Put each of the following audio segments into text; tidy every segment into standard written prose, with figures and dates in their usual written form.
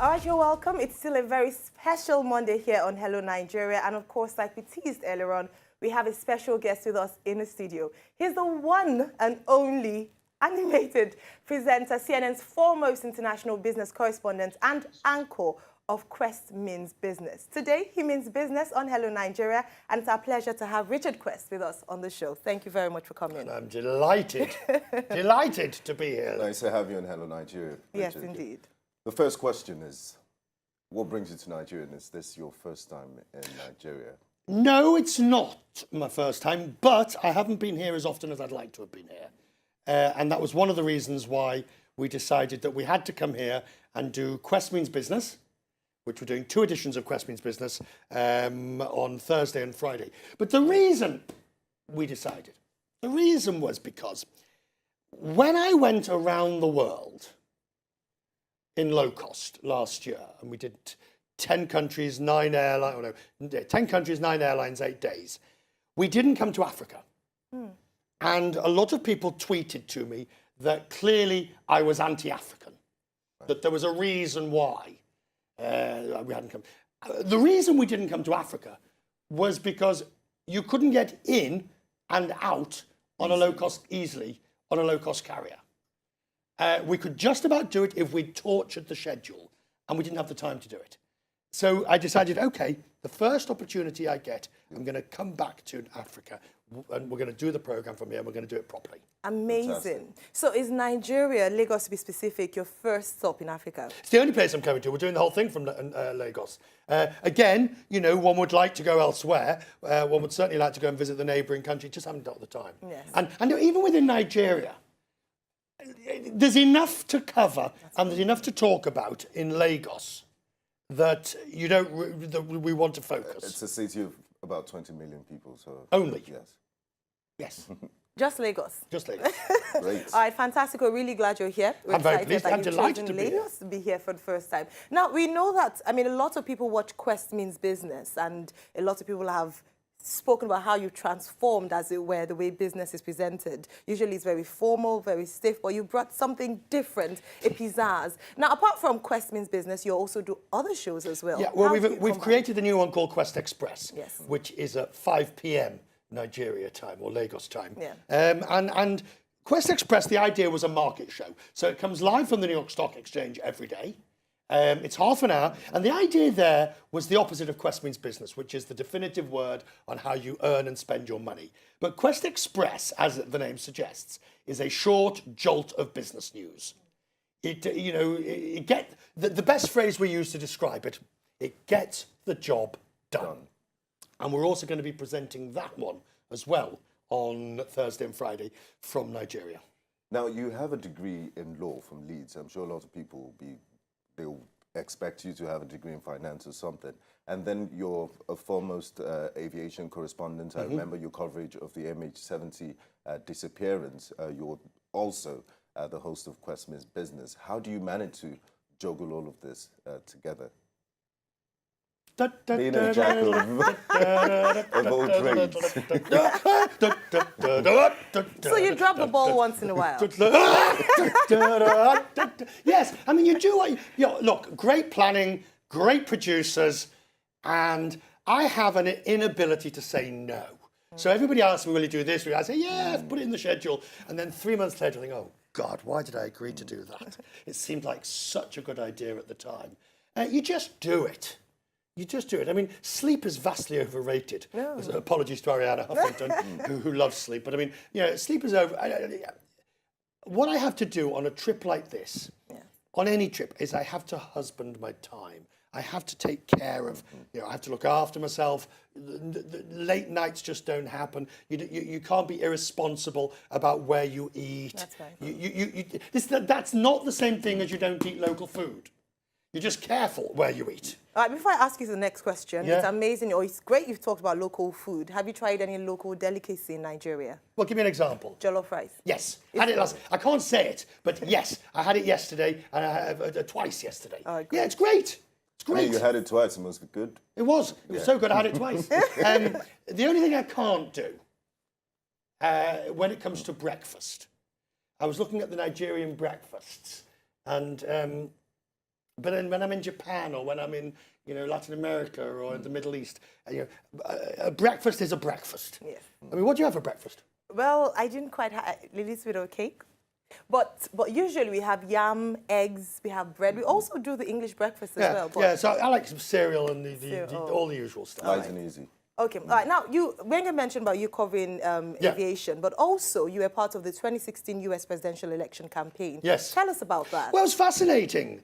All right, you're welcome. It's still a very special Monday here on Hello Nigeria. And of course, like we teased earlier on, we have a special guest with us in the studio. He's the one and only animated presenter, CNN's foremost international business correspondent and anchor of Quest Means Business. Today, he means business on Hello Nigeria, and it's our pleasure to have Richard Quest with us on the show. Thank you very much for coming. And I'm delighted, delighted to be here. Nice to have you in Hello Nigeria, Yes, Richard. indeed. The first question is, what brings you to Nigeria, and is this your first time in Nigeria? No, it's not my first time, but I haven't been here as often as I'd like to have been here. And that was one of the reasons why we decided that we had to come here and do Quest Means Business, which we're doing 2 editions of Quest Means Business on Thursday and Friday. But the reason we decided, the reason was because when I went around the world in low cost last year, and we did 10 countries, 9 airlines, 10 countries, 9 airlines, 8 days, we didn't come to Africa. And a lot of people tweeted to me that clearly I was anti-African, that there was a reason why we hadn't come. The reason we didn't come to Africa was because you couldn't get in and out on a low cost easily on a low cost carrier. We could just about do it if we tortured the schedule, and we didn't have the time to do it. So I decided, okay, the first opportunity I get, I'm going to come back to Africa, and we're going to do the program from here, and we're going to do it properly. Amazing. Fantastic. So is Nigeria, Lagos to be specific, your first stop in Africa? It's the only place I'm coming to. We're doing the whole thing from Lagos. Again, you know, one would like to go elsewhere. One would certainly like to go and visit the neighbouring country, just haven't got the time. Yes. And even within Nigeria, there's enough to cover and there's enough to talk about in Lagos that you don't. That we want to focus. It's a city of about 20 million people, so... Only. Yes. Yes, Just Lagos. just Lagos. Great. All right, fantastic. We're really glad you're here. We're I'm very excited pleased. that I'm you've delighted chosen to be here. Lagos to be here for the first time. Now, we know that, I mean, a lot of people watch Quest Means Business, and a lot of people have spoken about how you transformed, as it were, the way business is presented. Usually it's very formal, very stiff, but you brought something different, a pizzazz. Now, apart from Quest Means Business, you also do other shows as well. Yeah, well, How do you we've combine? created a new one called Quest Express, Yes. which is at 5 p.m. Nigeria time or Lagos time. Yeah. And Quest Express, the idea was a market show. So it comes live from the New York Stock Exchange every day. It's half an hour. And the idea there was the opposite of Quest Means Business, which is the definitive word on how you earn and spend your money. But Quest Express, as the name suggests, is a short jolt of business news. The best phrase we use to describe it, it gets the job done. And we're also going to be presenting that one as well on Thursday and Friday from Nigeria. Now, you have a degree in law from Leeds. I'm sure a lot of people they'll expect you to have a degree in finance or something. And then you're a foremost aviation correspondent. I remember your coverage of the MH17 disappearance. You're also the host of Quest Means Business. How do you manage to juggle all of this together? Being a jack of all trades. So you drop the ball once in a while. Yes, I mean, you do what look, great planning, great producers, and I have an inability to say no. So everybody asks me, will you do this? I say, yeah, put it in the schedule. And then 3 months later, I think, oh, God, why did I agree to do that? It seemed like such a good idea at the time. You just do it. You just do it. I mean, sleep is vastly overrated. Yeah. Apologies to Ariana Huffington, who loves sleep. But I mean, sleep is over. What I have to do on a trip like this, on any trip, is I have to husband my time. I have to take care of, I have to look after myself. The late nights just don't happen. You can't be irresponsible about where you eat. That's right. That's not the same thing as you don't eat local food. You're just careful where you eat. All right, before I ask you the next question, Yeah. it's amazing, or it's great you've talked about local food. Have you tried any local delicacy in Nigeria? Well, give me an example. Jollof rice. Yes, had it last. I can't say it, but yes, I had it yesterday, and I had twice yesterday. Oh, great. Yeah, it's great. It's I mean, great. you had it twice, it must be good. It was so good. I had it twice. The only thing I can't do when it comes to breakfast, I was looking at the Nigerian breakfasts, and But then when I'm in Japan or when I'm in, Latin America or in the Middle East, a breakfast is a breakfast. Yes. I mean, what do you have for breakfast? Well, I didn't quite have Lily's widow cake. But usually we have yam, eggs, we have bread. We also do the English breakfast as well. But So I like some cereal and all the usual stuff. Nice and easy. okay, all right. Now, Wenger mentioned about you covering aviation, but also you were part of the 2016 US presidential election campaign. Yes. Tell us about that. Well, it's fascinating.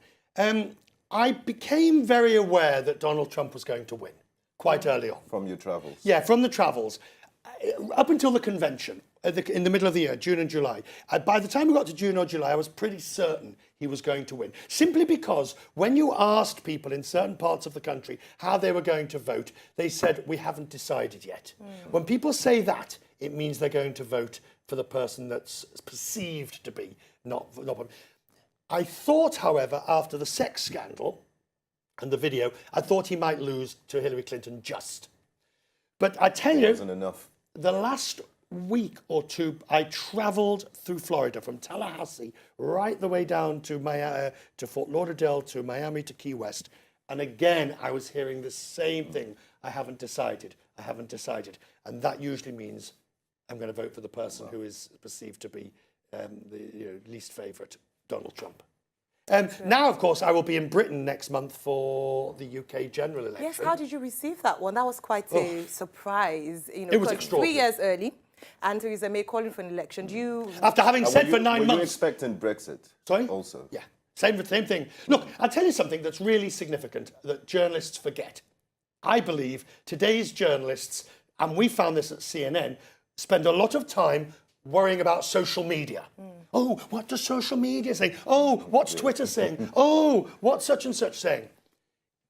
I became very aware that Donald Trump was going to win quite early on. From your travels. Yeah, from the travels. Up until the convention, in the middle of the year, June and July. By the time we got to June or July, I was pretty certain he was going to win. Simply because when you asked people in certain parts of the country how they were going to vote, they said, we haven't decided yet. When people say that, it means they're going to vote for the person that's perceived to be not. I thought, however, after the sex scandal and the video, I thought he might lose to Hillary Clinton just. But I tell you, Wasn't enough. the last week or two, I travelled through Florida from Tallahassee right the way down to Fort Lauderdale, to Miami, to Key West. And again, I was hearing the same thing. I haven't decided. I haven't decided. And that usually means I'm going to vote for the person who is perceived to be the least favourite, Donald Trump. Now, of course, I will be in Britain next month for the UK general election. Yes, how did you receive that one? That was quite a surprise. It was extraordinary. 3 years early, and Theresa May calling for an election. Do you... After having said for 9 Were you months... expecting Brexit? Sorry? Also? Yeah, same thing. Look, I'll tell you something that's really significant that journalists forget. I believe today's journalists, and we found this at CNN, spend a lot of time worrying about social media. Oh, what does social media say? Oh, what's Twitter saying? Oh, what's such and such saying?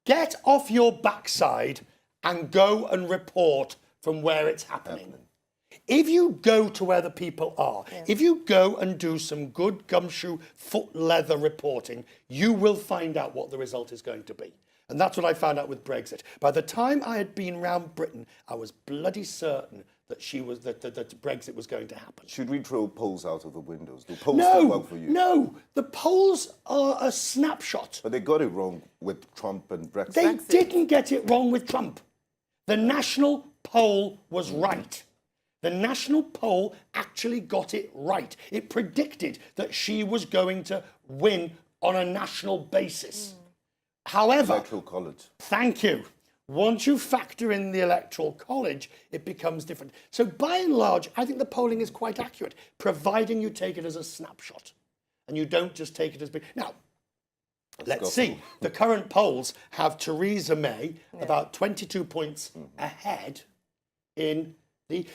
Get off your backside and go and report from where it's happening. If you go to where the people are, if you go and do some good gumshoe foot leather reporting, you will find out what the result is going to be. And that's what I found out with Brexit. By the time I had been round Britain, I was bloody certain that that Brexit was going to happen. Should we throw polls out of the windows? Do polls still work for you? No, the polls are a snapshot. But they got it wrong with Trump and Brexit. They didn't get it wrong with Trump. The national poll was right. The national poll actually got it right. It predicted that she was going to win on a national basis. However, Electoral college. thank you. Once you factor in the Electoral College, it becomes different. So by and large, I think the polling is quite accurate, providing you take it as a snapshot and you don't just take it as big. Now, let's see. The current polls have Theresa May about 22 points ahead in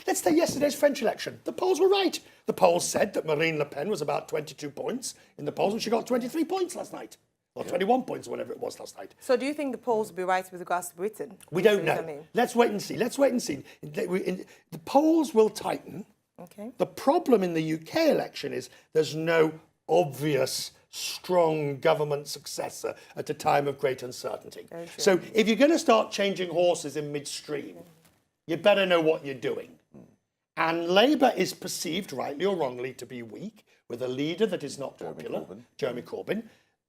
let's say yesterday's French election. The polls were right. The polls said that Marine Le Pen was about 22 points in the polls, and she got 23 points last night. Or 21 points, or whatever it was last night. So do you think the polls will be right with regards to Britain? We don't know. Let's wait and see. The polls will tighten. Okay. The problem in the UK election is there's no obvious, strong government successor at a time of great uncertainty. So if you're going to start changing horses in midstream, you better know what you're doing. And Labour is perceived, rightly or wrongly, to be weak, with a leader that is not popular, Jeremy Corbyn.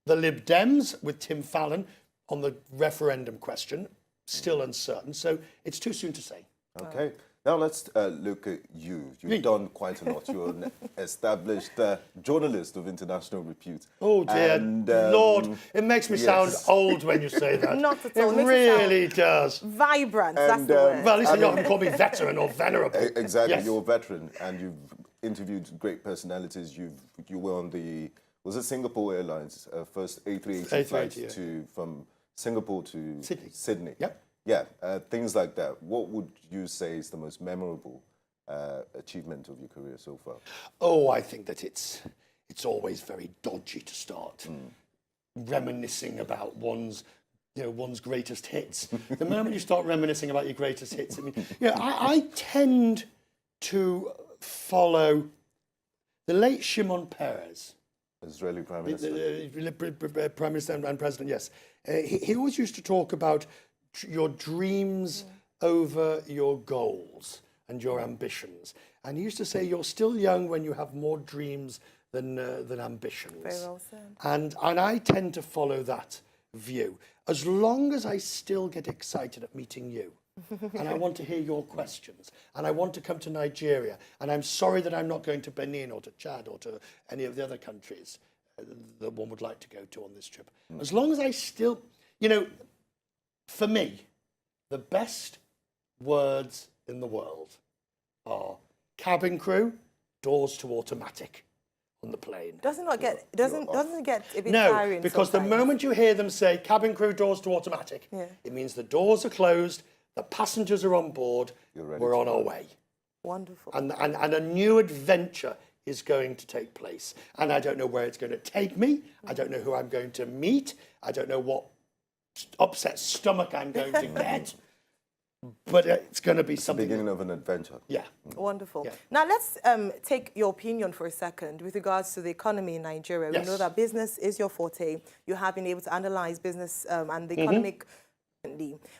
The Lib Dems with Tim Fallon on the referendum question, still uncertain. So it's too soon to say. Okay. Now let's look at you. You've done quite a lot. You're an established journalist of international repute. Oh dear Lord, it makes me sound old when you say that. Not at all. It really does. Vibrant, that's the word. Well, at least you can call me veteran or venerable. Exactly, Yes. you're a veteran and you've interviewed great personalities. You were on was it Singapore Airlines, first A380 flight from Singapore to Sydney. Yep. Yeah, things like that. What would you say is the most memorable achievement of your career so far? Oh, I think that it's always very dodgy to start reminiscing about one's greatest hits. The moment you start reminiscing about your greatest hits, I mean, I tend to follow the late Shimon Peres. Israeli Prime Minister. Prime Minister and President, yes. He always used to talk about your dreams over your goals and your ambitions. And he used to say, you're still young when you have more dreams than ambitions. Very well said. And I tend to follow that view. As long as I still get excited at meeting you, and I want to hear your questions, and I want to come to Nigeria, and I'm sorry that I'm not going to Benin or to Chad or to any of the other countries that one would like to go to on this trip. As long as I still, you know, for me, the best words in the world are cabin crew, doors to automatic on the plane. Doesn't it get a bit No, tiring because sometimes? the moment you hear them say cabin crew, doors to automatic, it means the doors are closed, the passengers are on board, we're on our way. Wonderful. And a new adventure is going to take place. And I don't know where it's going to take me. I don't know who I'm going to meet. I don't know what upset stomach I'm going to get. But it's going to be something. Beginning of an adventure. Yeah. Wonderful. Yeah. Now, let's take your opinion for a second with regards to the economy in Nigeria. Yes. We know that business is your forte. You have been able to analyze business and the economic.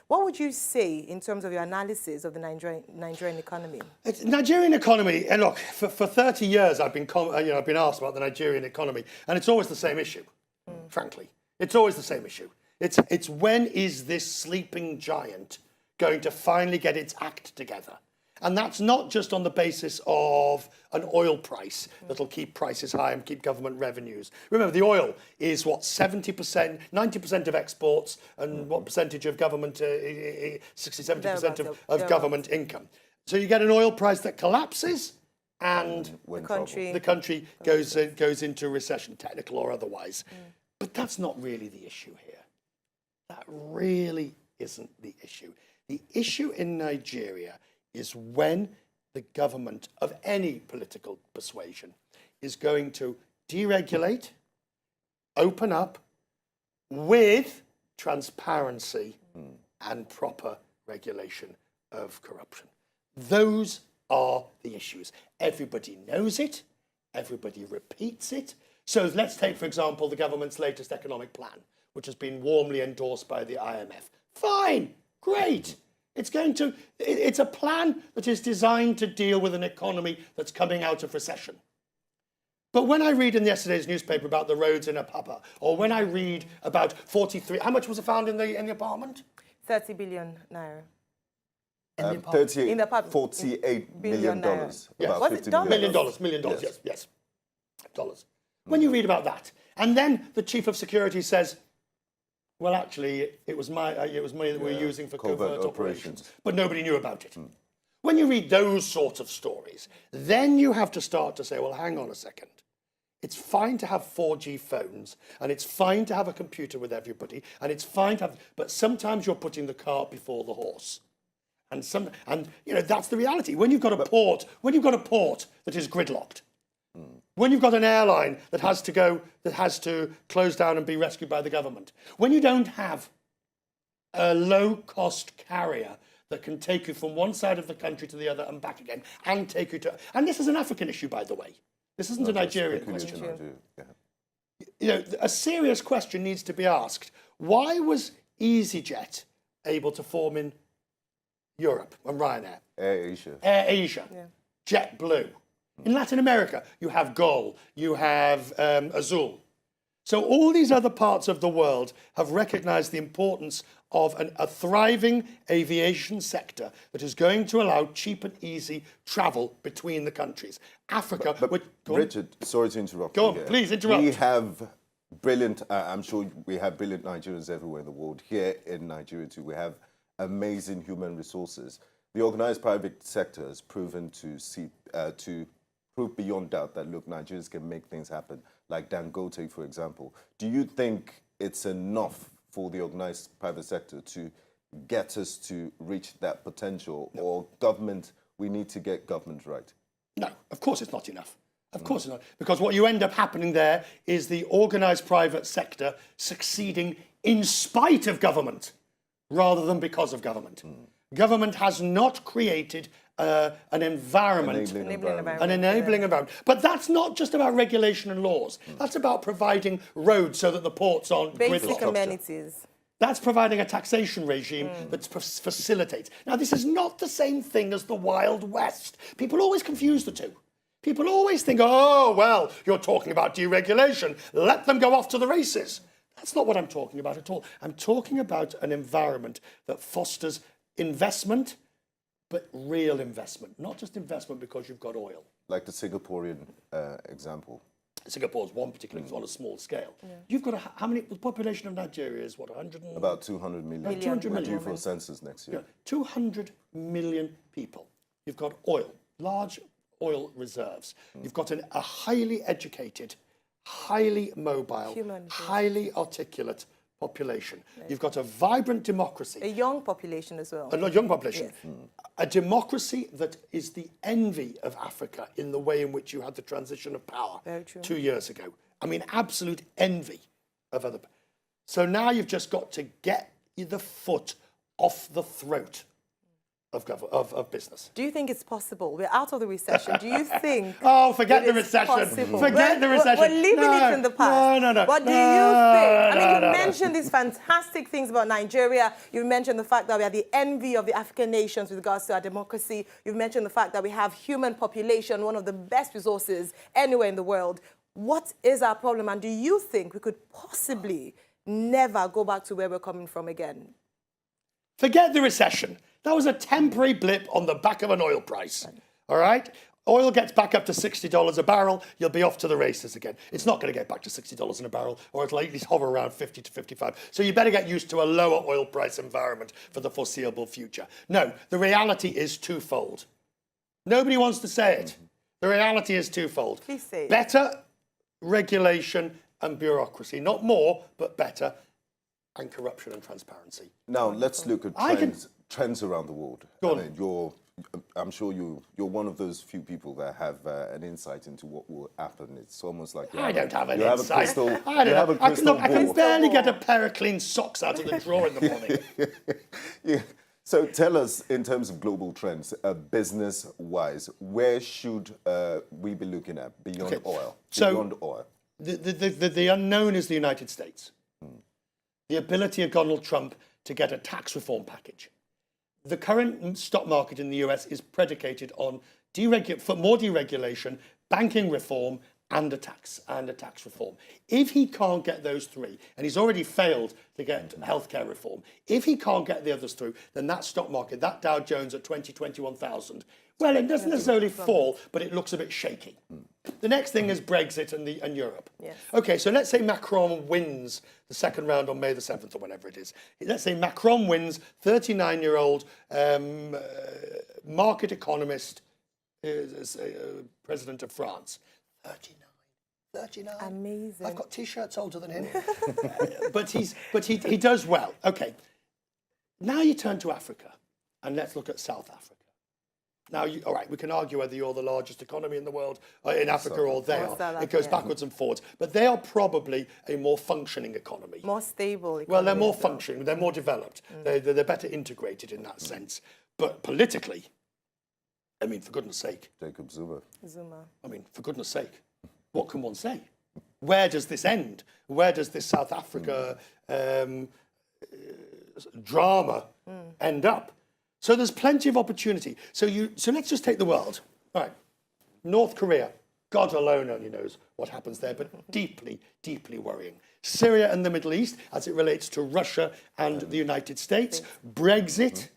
What would you say in terms of your analysis of the Nigerian economy? Nigerian economy, and look, for 30 years I've been asked about the Nigerian economy, and it's always the same issue, frankly. It's always the same issue. It's when is this sleeping giant going to finally get its act together? And that's not just on the basis of an oil price that'll keep prices high and keep government revenues. Remember, the oil is what, 70%, 90% of exports, and what percentage of government, 60, 70% of government income. So you get an oil price that collapses and the country goes into recession, technical or otherwise. But that's not really the issue here. That really isn't the issue. The issue in Nigeria is when the government of any political persuasion is going to deregulate, open up with transparency and proper regulation of corruption. Those are the issues. Everybody knows it. Everybody repeats it. So let's take, for example, the government's latest economic plan, which has been warmly endorsed by the IMF. Fine, great. It's a plan that is designed to deal with an economy that's coming out of recession. But when I read in yesterday's newspaper about the roads in Apapa, or when I read about 43, how much was it found in the apartment? 30 billion naira. In the apartment. $48 million. Yes. About Was it $50 dollars? Million dollars, yes. Dollars. When you read about that, and then the chief of security says, well, actually, it was money that we were using for covert operations. But nobody knew about it. When you read those sorts of stories, then you have to start to say, well, hang on a second. It's fine to have 4G phones, and it's fine to have a computer with everybody, and it's fine to have, but sometimes you're putting the cart before the horse. And that's the reality. When you've got a port that is gridlocked, when you've got an airline that has to close down and be rescued by the government, when you don't have a low-cost carrier that can take you from one side of the country to the other and back again, and take you to... And this is an African issue, by the way. This isn't a Nigerian question. You know, a serious question needs to be asked. Why was EasyJet able to form in Europe and Ryanair? Air Asia. JetBlue. In Latin America, you have Gol, you have Azul. So all these other parts of the world have recognized the importance of a thriving aviation sector that is going to allow cheap and easy travel between the countries. Africa... Richard, sorry to interrupt. Go on, please interrupt. We have brilliant, I'm sure we have brilliant Nigerians everywhere in the world. Here in Nigeria too, we have amazing human resources. The organized private sector has proven to prove beyond doubt that, look, Nigerians can make things happen, like Dangote, for example. Do you think it's enough for the organized private sector to get us to reach that potential? No. Or government, we need to get government right? No, of course it's not enough. Of course it's not. Because what you end up happening there is the organised private sector succeeding in spite of government rather than because of government. Government has not created an environment, an enabling environment. But that's not just about regulation and laws. That's about providing roads so that the ports aren't basic amenities. That's providing a taxation regime that facilitates. Now, this is not the same thing as the Wild West. People always confuse the two. People always think, oh, well, you're talking about deregulation. Let them go off to the races. That's not what I'm talking about at all. I'm talking about an environment that fosters investment, but real investment, not just investment because you've got oil. Like the Singaporean example. Singapore's one particular, it's on a small scale. You've got how many, the population of Nigeria is what, 100 and... About 200 million. 200 We're million. due for census next year. 200 million people. You've got oil, large oil reserves. You've got a highly educated, highly mobile, highly articulate population. You've got a vibrant democracy. A young population as well. A young population. Yes. A democracy that is the envy of Africa in the way in which you had the transition of power 2 years ago. I mean, absolute envy of other. So now you've just got to get the foot off the throat of business. Do you think it's possible? We're out of the recession. Do you think? Oh, forget the recession. Possible? Forget the recession. We're leaving it in the past. No. But do you think? I mean, you mentioned these fantastic things about Nigeria. You mentioned the fact that we are the envy of the African nations with regards to our democracy. You've mentioned the fact that we have human population, one of the best resources anywhere in the world. What is our problem? And do you think we could possibly never go back to where we're coming from again? Forget the recession. That was a temporary blip on the back of an oil price, all right? Oil gets back up to $60 a barrel, you'll be off to the races again. It's not going to get back to $60 in a barrel, or it'll at least hover around 50 to 55. So you better get used to a lower oil price environment for the foreseeable future. No, the reality is twofold. Nobody wants to say it. The reality is twofold. Please say it. Better regulation and bureaucracy, not more, but better, and corruption and transparency. Now, let's look at trends around the world. Go I mean, I'm sure you're one of those few people that have an insight into what will happen. It's almost like I don't have an insight. I can barely get a pair of clean socks out of the drawer in the morning. Yeah. So tell us, in terms of global trends, business-wise, where should we be looking at beyond oil? Beyond oil. The unknown is the United States. The ability of Donald Trump to get a tax reform package. The current stock market in the US is predicated on more deregulation, banking reform, and a tax reform. If he can't get those three, and he's already failed to get healthcare reform, if he can't get the others through, then that stock market, that Dow Jones at 21,000, well, it doesn't necessarily fall, but it looks a bit shaky. The next thing is Brexit and Europe. Yes. Okay, so let's say Macron wins the second round on May the 7th or whenever it is. Let's say Macron wins, 39-year-old market economist, president of France. 39. Amazing. I've got T-shirts older than him. but he does well. Okay. Now you turn to Africa, and let's look at South Africa. Now, all right, we can argue whether you're the largest economy in the world, in Africa, or they are. It goes backwards and forwards. But they are probably a more functioning economy. More stable economy. Well, they're more functioning. They're more developed. They're better integrated in that sense. But politically, I mean, for goodness sake. Jacob Zuma. I mean, for goodness sake, what can one say? Where does this end? Where does this South Africa drama end up? So there's plenty of opportunity. So let's just take the world. All right. North Korea, God alone only knows what happens there, but deeply, deeply worrying. Syria and the Middle East, as it relates to Russia and the United States. Brexit,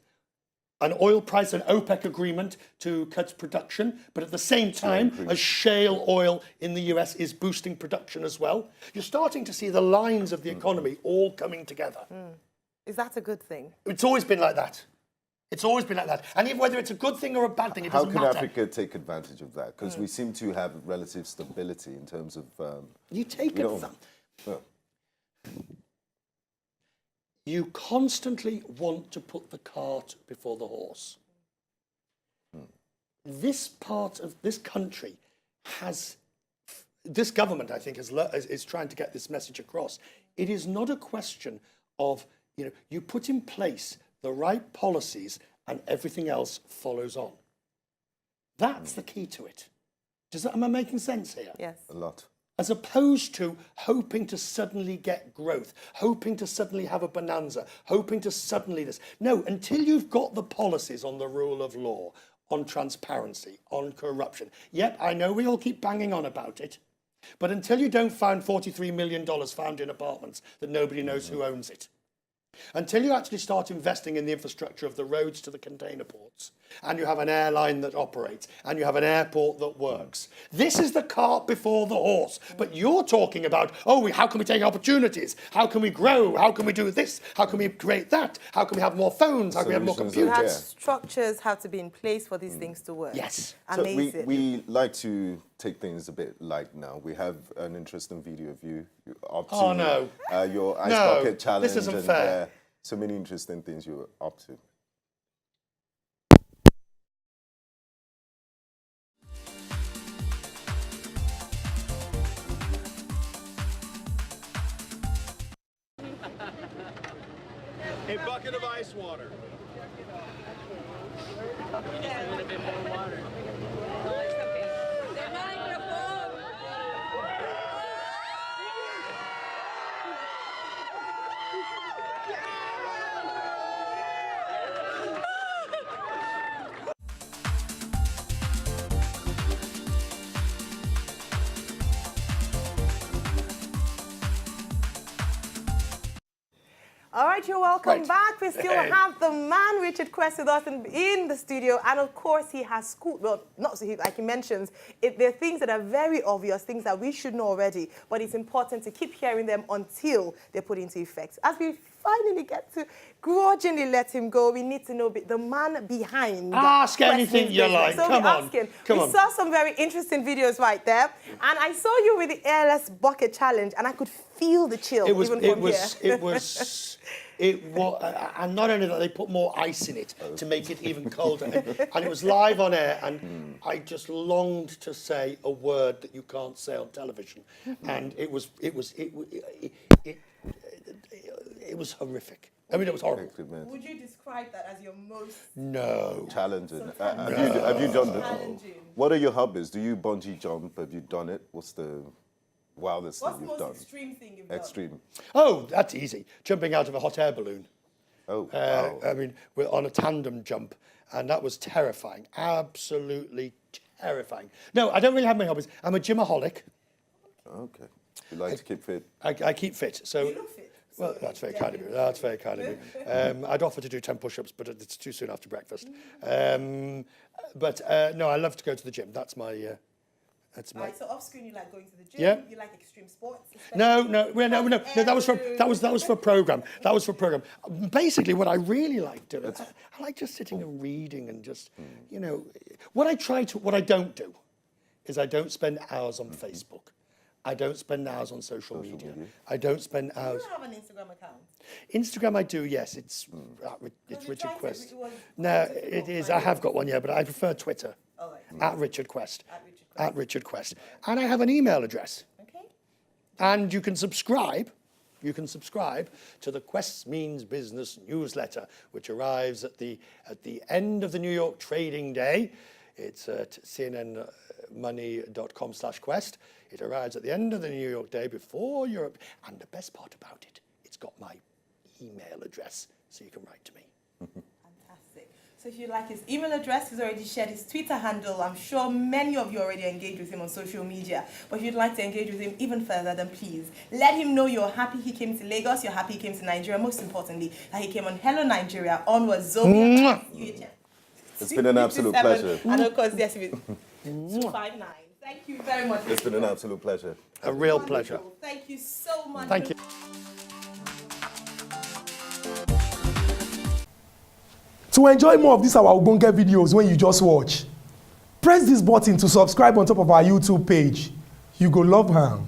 an oil price, an OPEC agreement to cut production, but at the same time, as shale oil in the US is boosting production as well. You're starting to see the lines of the economy all coming together. Is that a good thing? It's always been like that. It's always been like that. And even whether it's a good thing or a bad thing, it doesn't matter. How can Africa take advantage of that? Because we seem to have relative stability in terms of... you take it. You constantly want to put the cart before the horse. This part of this country has... This government, I think, is trying to get this message across. It is not a question of, you put in place the right policies and everything else follows on. That's the key to it. Am I making sense here? Yes. A lot. As opposed to hoping to suddenly get growth, hoping to suddenly have a bonanza, hoping to suddenly this. No, until you've got the policies on the rule of law, on transparency, on corruption. Yep, I know we all keep banging on about it. But until you don't find $43 million found in apartments that nobody knows who owns it, until you actually start investing in the infrastructure of the roads to the container ports, and you have an airline that operates, and you have an airport that works. This is the cart before the horse. But you're talking about, how can we take opportunities? How can we grow? How can we do this? How can we create that? How can we have more phones? How can we have more Solutions computers? You have Yeah. structures have to be in place for these things to work. Yes. Amazing. So we like to take things a bit light now. We have an interesting video of you up to your ice No, bucket challenge. this isn't and, fair. So many interesting things you're up to. A bucket of ice water. Just a little bit more water. No, it's okay. The microphone! All right, you're welcome Right. back. We still Hey. have the man Richard Quest with us in the studio, and of course he has school. Well, not so like he mentions, there are things that are very obvious, things that we should know already, but it's important to keep hearing them until they're put into effect. As we finally get to grudgingly let him go, we need to know the man behind. Ask anything Quest's you business. like. So Come we're on. asking. Come we on. saw some very interesting videos right there, and I saw you with the airless bucket challenge, and I could feel the chill It was, even it from was, here. it was, and not only that, they put more ice in it to make it even colder. And it was live on air, and I just longed to say a word that you can't say on television. And it was horrific. I mean, it was horrible. Would you describe that as your most No. Challenging. Have you done it? challenging? What are your hobbies? Do you bungee jump? Have you done it? What's the wildest What's the thing you've most done? extreme thing you've done? Extreme. Oh, that's easy. Jumping out of a hot air balloon. Oh, wow. I mean, we're on a tandem jump, and that was terrifying. Absolutely terrifying. No, I don't really have many hobbies. I'm a gymaholic. Okay. You like to keep fit? I keep fit. So. You look fit. Well, that's very kind of you. That's very kind of you. I'd offer to do 10 push-ups, but it's too soon after breakfast. But no, I love to go to the gym. That's my. Right, so off screen you like going to the gym. Yeah. You like extreme sports. No. That was for a program. That was for a program. Basically, what I really like doing, I like just sitting and reading and just, what I don't do, is I don't spend hours on Facebook. I don't spend hours on social media. I don't spend hours. You have an Instagram account. Instagram I do, yes. It's you Richard tried to- Quest. it was No, difficult it is. finding I have got one, yeah, but I prefer Twitter. All right. At Richard Quest. At Richard Quest. At Richard Quest. And I have an email address. Okay. And you can subscribe. You can subscribe to the Quest Means Business newsletter, which arrives at the end of the New York trading day. It's at cnnmoney.com/quest. It arrives at the end of the New York day before Europe. And the best part about it, it's got my email address, so you can write to me. Fantastic. So if you like his email address, he's already shared his Twitter handle. I'm sure many of you already engage with him on social media. But if you'd like to engage with him even further, then please let him know you're happy he came to Lagos, you're happy he came to Nigeria. Most importantly, that he came on Hello Nigeria on wazobia. It's been an absolute pleasure. And of course, yes, 259. Thank you very much. It's been an absolute pleasure. A real Wonderful. pleasure. Thank you so much. Thank you. To enjoy more of these our Ogbonge videos when you just watch, press this button to subscribe on top of our YouTube page. You go love am.